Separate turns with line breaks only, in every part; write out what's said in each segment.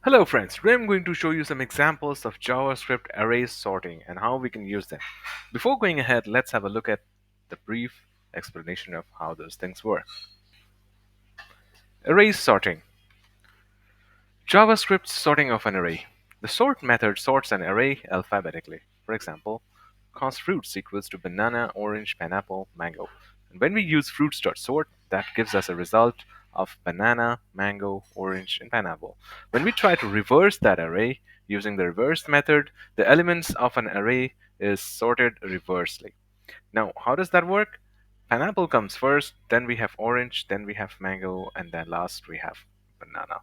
Hello friends, today I'm going to show you some examples of JavaScript array sorting and how we can use them. Before going ahead, let's have a look at the brief explanation of how those things work. Array sorting. JavaScript sorting of an array. The sort method sorts an array alphabetically. For example, const fruits equals to banana, orange, pineapple, mango. And when we use fruits.sort, that gives us a result of banana, mango, orange, and pineapple. When we try to reverse that array using the reverse method, the elements of an array is sorted reversely. Now, how does that work? Pineapple comes first, then we have orange, then we have mango, and then last we have banana.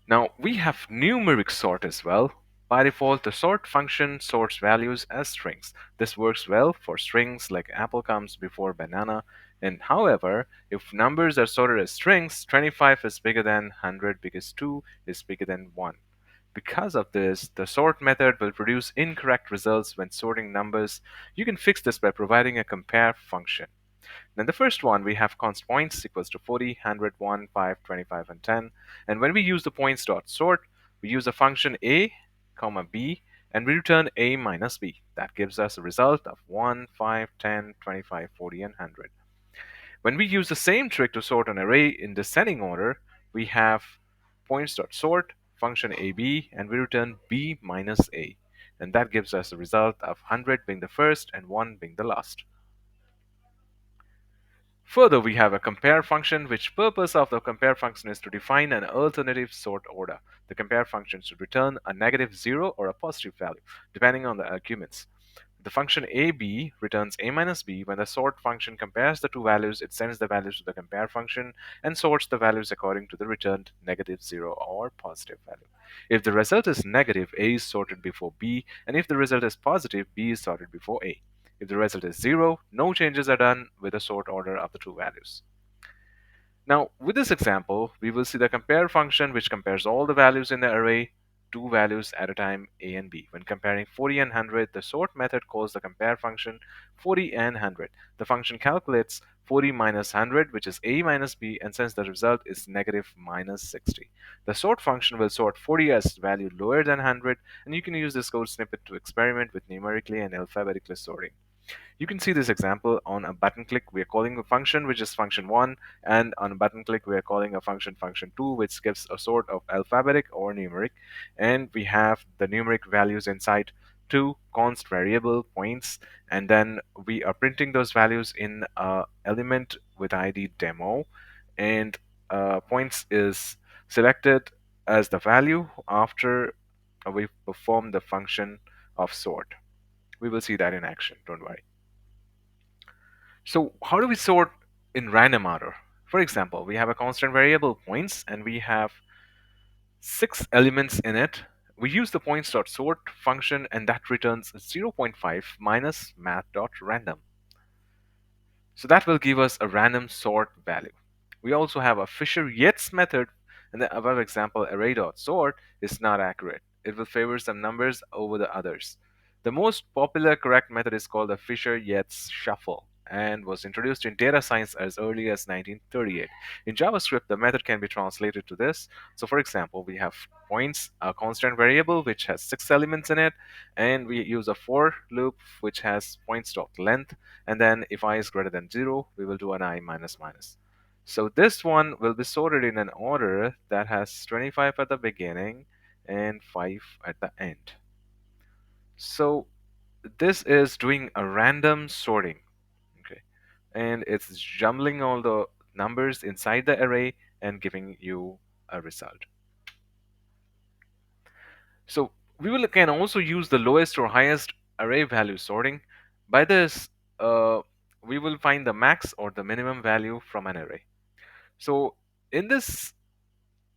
Now we have numeric sort as well. By default, the sort function sorts values as strings. This works well for strings like apple comes before banana. And however, if numbers are sorted as strings, 25 is bigger than 100 because 2 is bigger than 1. Because of this, the sort method will produce incorrect results when sorting numbers. You can fix this by providing a compare function. Then the first one, we have const points equals to 40, 100, 1, 5, 25, and 10. And when we use the points dot sort, we use a function a, comma b, and we return a minus b. That gives us a result of 1, 5, 10, 25, 40, and 100. When we use the same trick to sort an array in descending order, we have points dot sort, function ab, and we return b minus a. And that gives us a result of 100 being the first and 1 being the last. Further, we have a compare function, which purpose of the compare function is to define an alternative sort order. The compare function should return a negative 0 or a positive value, depending on the arguments. The function ab returns a minus b. When the sort function compares the two values, it sends the values to the compare function and sorts the values according to the returned negative 0 or positive value. If the result is negative, a is sorted before b, and if the result is positive, b is sorted before a. If the result is 0, no changes are done with the sort order of the two values. Now, with this example, we will see the compare function which compares all the values in the array, two values at a time, a and b. When comparing 40 and 100, the sort method calls the compare function 40 and 100. The function calculates 40 minus 100, which is a minus b, and since the result is negative minus 60. The sort function will sort 40 as value lower than 100, and you can use this code snippet to experiment with numerically and alphabetically sorting. You can see this example on a button click. We are calling a function which is function 1, and on a button click we are calling a function 2, which gives a sort of alphabetic or numeric. And we have the numeric values inside two const variable points, and then we are printing those values in a element with id demo, and points is selected as the value after we perform the function of sort. We will see that in action, don't worry. So how do we sort in random order? For example, we have a constant variable points and we have 6 elements in it. We use the points.sort function and that returns 0.5 minus math.random. So that will give us a random sort value. We also have a Fisher-Yates method, and the above example array.sort is not accurate. It will favor some numbers over the others. The most popular correct method is called the Fisher-Yates shuffle and was introduced in data science as early as 1938. In JavaScript, the method can be translated to this. So for example, we have points, a constant variable which has 6 elements in it, and we use a for loop which has points.length, and then if I is greater than 0, we will do an I minus minus. So this one will be sorted in an order that has 25 at the beginning and 5 at the end. So this is doing a random sorting, okay, and it's jumbling all the numbers inside the array and giving you a result. So can also use the lowest or highest array value sorting. By this, we will find the max or the minimum value from an array. So in this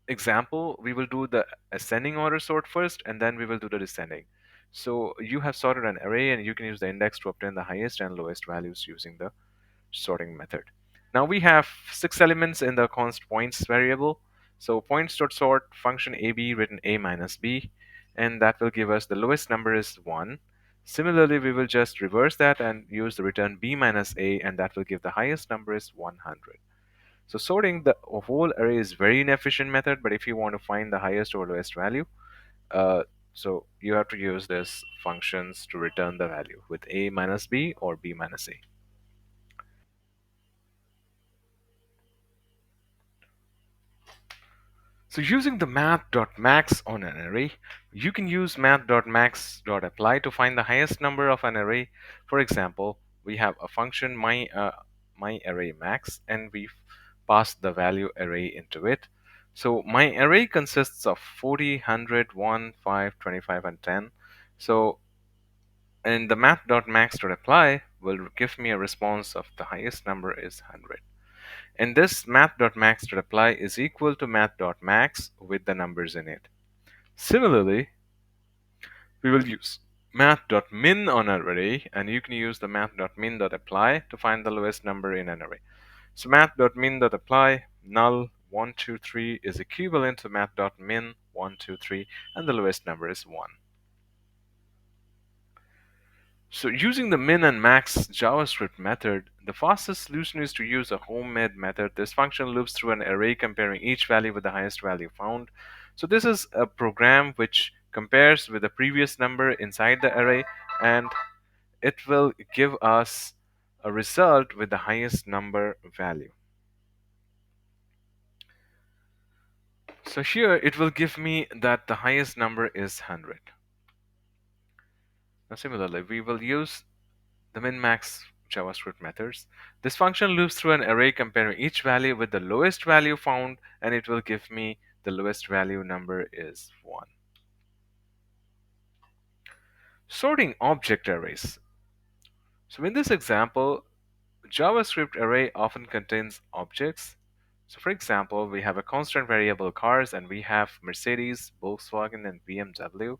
example, we will do the ascending order sort first, and then we will do the descending. So you have sorted an array, and you can use the index to obtain the highest and lowest values using the sorting method. Now we have 6 elements in the const points variable. So points.sort function ab written a minus b, and that will give us the lowest number is 1. Similarly, we will just reverse that and use the return b minus a, and that will give the highest number is 100. So sorting the whole array is very inefficient method, but if you want to find the highest or lowest value, uh, so you have to use this functions to return the value with a minus b or b minus a. So using the math.max on an array, you can use math.max.apply to find the highest number of an array. For example, we have a function my array max, and we've passed the value array into it. So my array consists of 40, 100, 1, 5, 25, and 10. So and the math.max.apply will give me a response of the highest number is 100. And this math.max.apply is equal to math.max with the numbers in it. Similarly, we will use math.min on an array, and you can use the math.min.apply to find the lowest number in an array. So math.min.apply null 1, 2, 3 is equivalent to math.min 1, 2, 3, and the lowest number is 1. So using the min and max JavaScript method, the fastest solution is to use a homemade method. This function loops through an array comparing each value with the highest value found. So this is a program which compares with the previous number inside the array, and it will give us a result with the highest number value. So here it will give me that the highest number is 100. Now similarly, we will use the min-max JavaScript methods. This function loops through an array comparing each value with the lowest value found, and it will give me the lowest value number is 1. Sorting object arrays. So in this example, JavaScript array often contains objects. So for example, we have a constant variable cars, and we have Mercedes, Volkswagen, and BMW,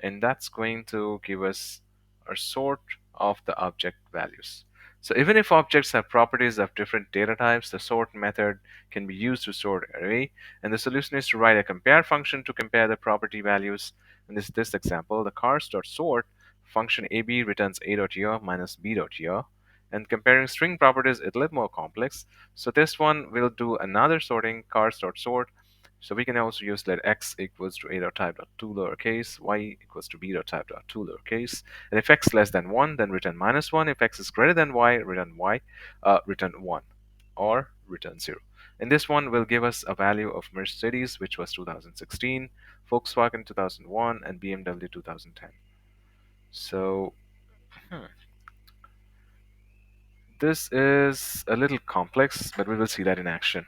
and that's going to give us a sort of the object values. So even if objects have properties of different data types, the sort method can be used to sort array, and the solution is to write a compare function to compare the property values. In this example, the cars.sort function AB returns a.year minus b.year, and comparing string properties is a little more complex. So this one will do another sorting cars.sort. So we can also use let x equals to a.type.2 lowercase, y equals to b.type.2 lowercase. And if x less than 1, then return minus 1. If x is greater than y, return 1 or return 0. And this one will give us a value of Mercedes, which was 2016, Volkswagen 2001, and BMW 2010. So this is a little complex, but we will see that in action.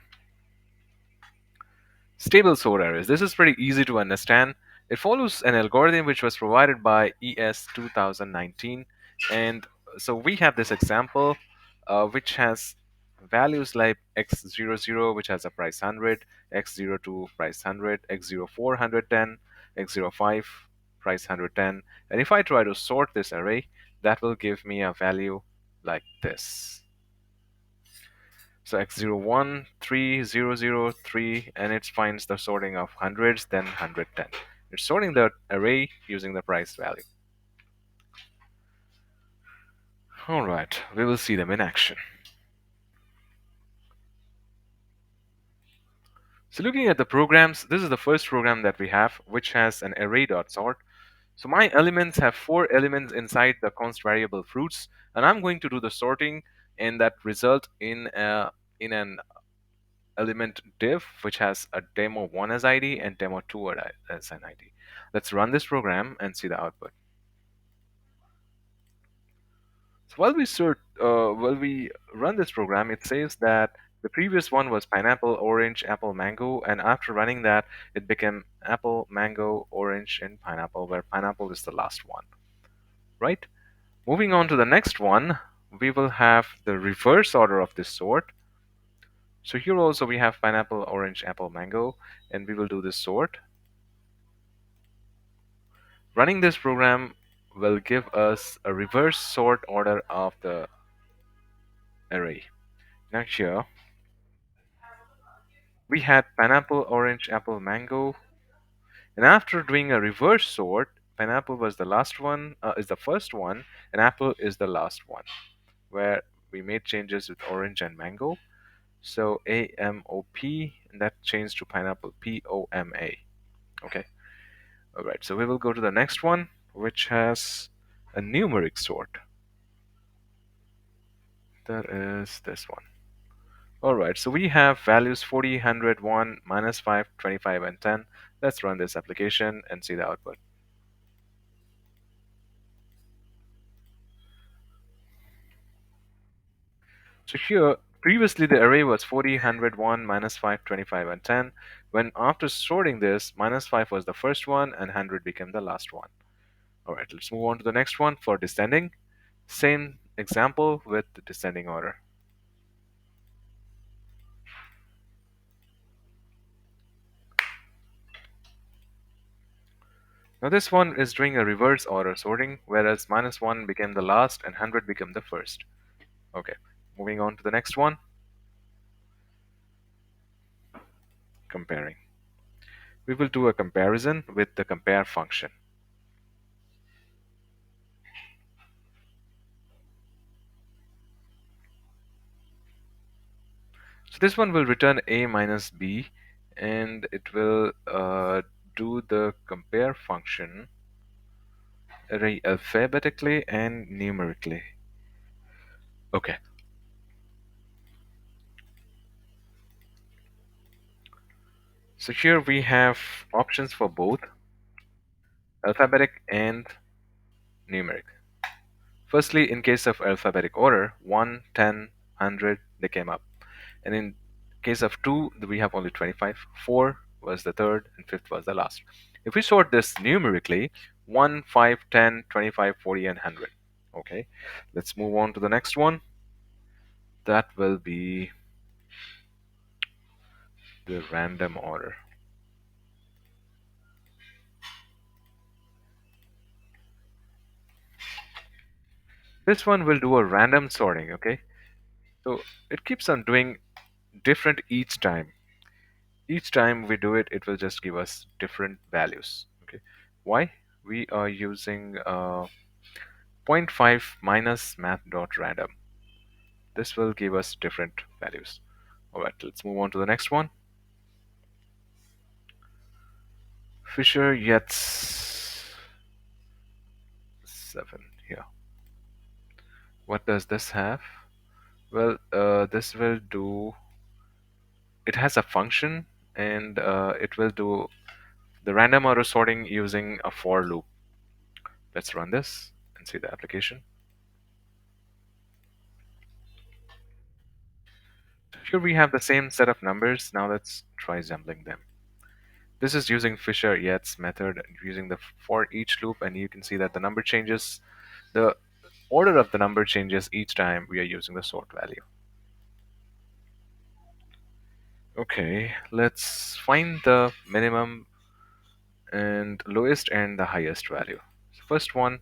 Stable sort arrays. This is pretty easy to understand. It follows an algorithm which was provided by ES 2019. And so we have this example which has values like x00, which has a price 100, x02 price 100, x04 110, x05 price 110. And if I try to sort this array, that will give me a value like this. So x01 3003, and it finds the sorting of hundreds, then 110. It's sorting the array using the price value. All right, we will see them in action. So looking at the programs, this is the first program that we have, which has an array.sort. So my elements have 4 elements inside the const variable fruits, and I'm going to do the sorting, and that result in an element div which has a demo1 as ID and demo2 as an ID. Let's run this program and see the output. So while we run this program, it says that the previous one was pineapple, orange, apple, mango, and after running that, it became apple, mango, orange, and pineapple, where pineapple is the last one, right? Moving on to the next one, we will have the reverse order of this sort. So here also we have pineapple, orange, apple, mango, and we will do this sort. Running this program will give us a reverse sort order of the array. Now here we had pineapple, orange, apple, mango, and after doing a reverse sort, pineapple was the last one, is the first one, and apple is the last one, where we made changes with orange and mango. So AMOP, and that changed to pineapple, POMA. Okay. All right. So we will go to the next one, which has a numeric sort. That is this one. All right. So we have values 40, 100, 1, -5, 25, and 10. Let's run this application and see the output. So here, previously the array was 40, 100, 1, -5, 25, and 10. When after sorting this, -5 was the first one and 100 became the last one. All right, let's move on to the next one for descending. Same example with the descending order. Now this one is doing a reverse order sorting, whereas -1 became the last and 100 became the first. Okay, moving on to the next one, comparing. We will do a comparison with the compare function. So this one will return a minus b, and it will do the compare function array alphabetically and numerically. Okay, so here we have options for both alphabetic and numeric. Firstly, in case of alphabetic order, 1, 10, 100, they came up. And in case of 2, we have only 25. 4 was the third, and 5th was the last. If we sort this numerically, 1, 5, 10, 25, 40, and 100. Okay, let's move on to the next one. That will be the random order. This one will do a random sorting, okay? So it keeps on doing different each time. Each time we do it, it will just give us different values, okay? Why? We are using zero point 0.5 minus math.random. This will give us different values. All right, let's move on to the next one. Fisher Yates 7 here. What does this have? Well, this will do, it has a function, and it will do the random order sorting using a for loop. Let's run this and see the application. Here we have the same set of numbers. Now let's try jumbling them. This is using Fisher Yates method, using the for each loop, and you can see that the number changes. The order of the number changes each time we are using the sort value. Okay, let's find the minimum and lowest and the highest value. So first one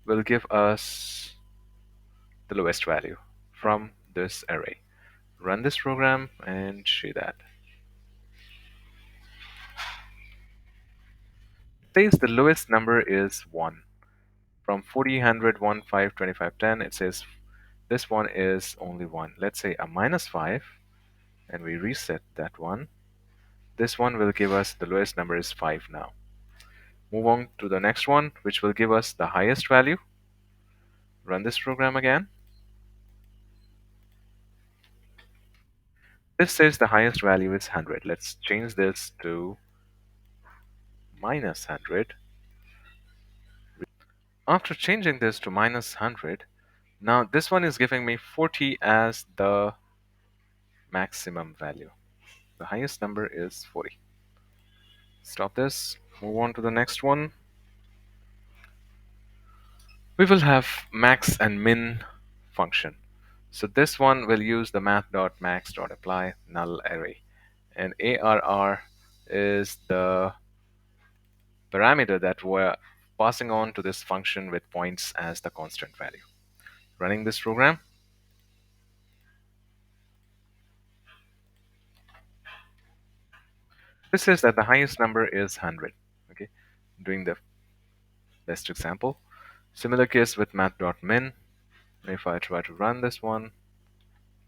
will give us the lowest value from this array. Run this program and see that. It says the lowest number is 1. From 40, 100, 1, 5, 25, 10, it says this one is only 1. Let's say a -5, and we reset that one. This one will give us the lowest number is 5 now. Move on to the next one, which will give us the highest value. Run this program again. This says the highest value is 100. Let's change this to -100. After changing this to -100, now this one is giving me 40 as the maximum value. The highest number is 40. Stop this. Move on to the next one. We will have max and min function. So this one will use the math.max.apply null array. And ARR is the parameter that we're passing on to this function with points as the constant value. Running this program. This says that the highest number is 100. Okay, doing the best example. Similar case with math.min. If I try to run this one,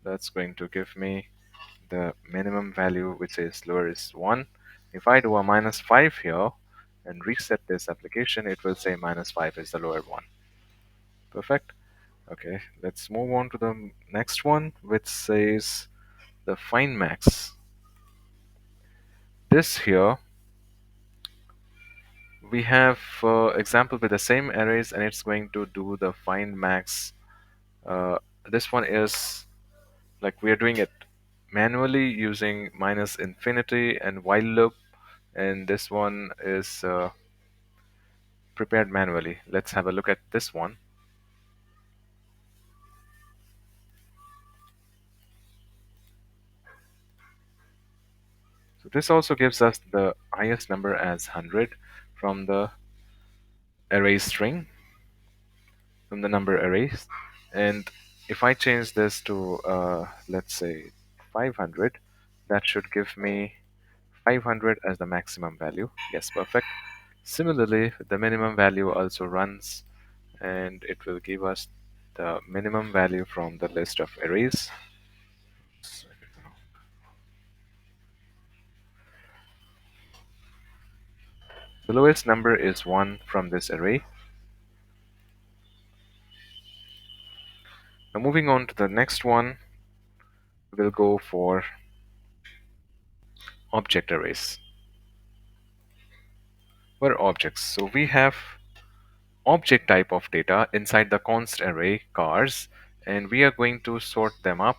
that's going to give me the minimum value which is lower is 1. If I do a minus 5 here and reset this application, it will say minus 5 is the lower one. Perfect. Okay, let's move on to the next one, which says the find max. This here, we have example with the same arrays, and it's going to do the find max. Uh, this one is like we are doing it manually using minus infinity and while loop, and this one is prepared manually. Let's have a look at this one. So this also gives us the highest number as 100 from the array string, from the number arrays. And if I change this to, let's say, 500, that should give me 500 as the maximum value. Yes, perfect. Similarly, the minimum value also runs, and it will give us the minimum value from the list of arrays. The lowest number is 1 from this array. Now moving on to the next one, we'll go for object arrays. What are objects? So we have object type of data inside the const array cars, and we are going to sort them up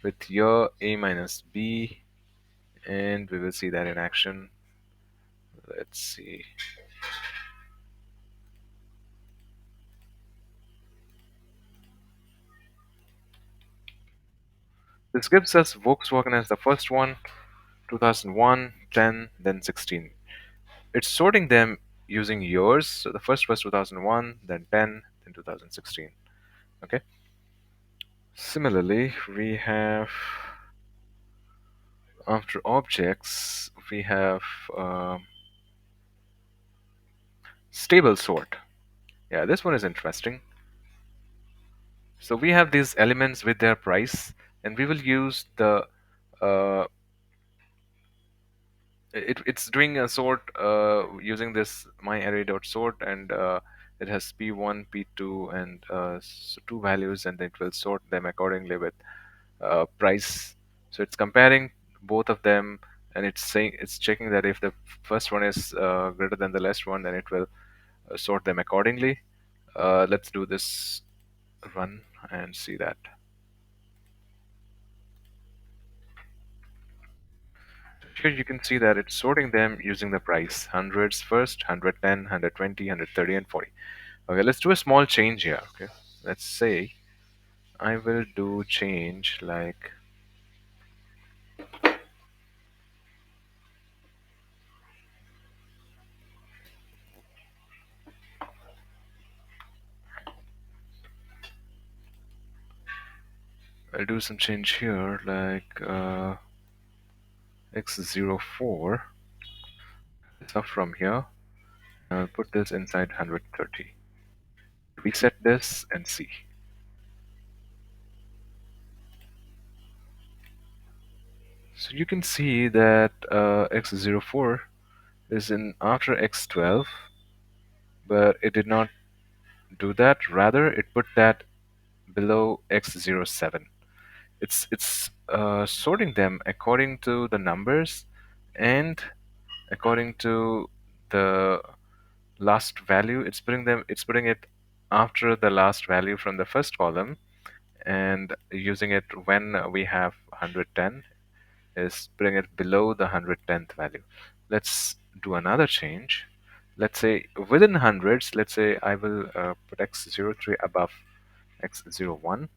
with your a minus b, and we will see that in action. Let's see. This gives us Volkswagen as the first one, 2001, 10, then 16. It's sorting them using years. So the first was 2001, then 10, then 2016. Okay. Similarly, we have after objects, we have stable sort. Yeah, this one is interesting. So we have these elements with their price, and we will use the uh, it's doing a sort using this myArray.sort, and it has p1, p2, and so two values, and it will sort them accordingly with price. So it's comparing both of them, and it's saying it's checking that if the first one is greater than the last one, then it will sort them accordingly. Let's do this run and see that. Here you can see that it's sorting them using the price hundreds first, 110, 120, 130, and 40. Okay, let's do a small change here. Okay, let's say I will do change like I'll do some change here like x04 stuff from here. I'll put this inside 130. Reset this and see. So you can see that x04 is in after x12, but it did not do that. Rather, it put that below x07. It's sorting them according to the numbers and according to the last value. It's putting it after the last value from the first column and using it when we have 110 is putting it below the 110th value. Let's do another change. Let's say within hundreds, let's say I will put x03 above x01.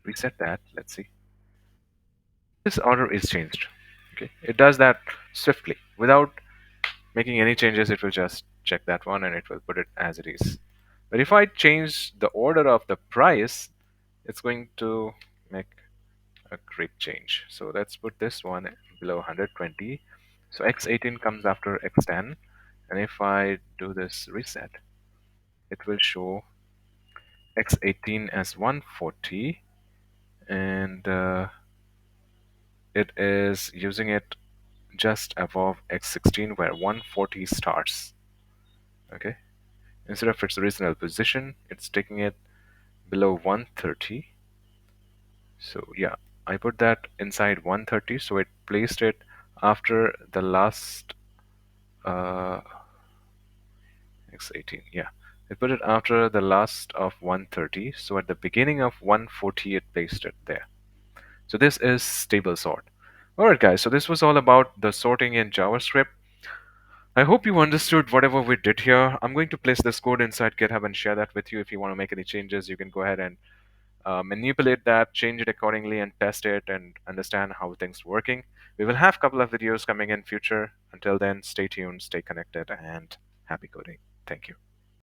Reset that. Let's see. This order is changed. Okay, it does that swiftly without making any changes. It will just check that one and it will put it as it is. But if I change the order of the price, it's going to make a great change. So let's put this one below 120. So x18 comes after x10, and if I do this reset, it will show x18 as 140 and it is using it just above x16 where 140 starts. Okay, instead of its original position, it's taking it below 130. So yeah, I put that inside 130, so it placed it after the last uh, x18. Yeah, it put it after the last of 130. So at the beginning of 140, it placed it there. So this is stable sort. All right, guys. So this was all about the sorting in JavaScript. I hope you understood whatever we did here. I'm going to place this code inside GitHub and share that with you. If you want to make any changes, you can go ahead and manipulate that, change it accordingly, and test it and understand how things are working. We will have a couple of videos coming in future. Until then, stay tuned, stay connected, and happy coding. Thank you.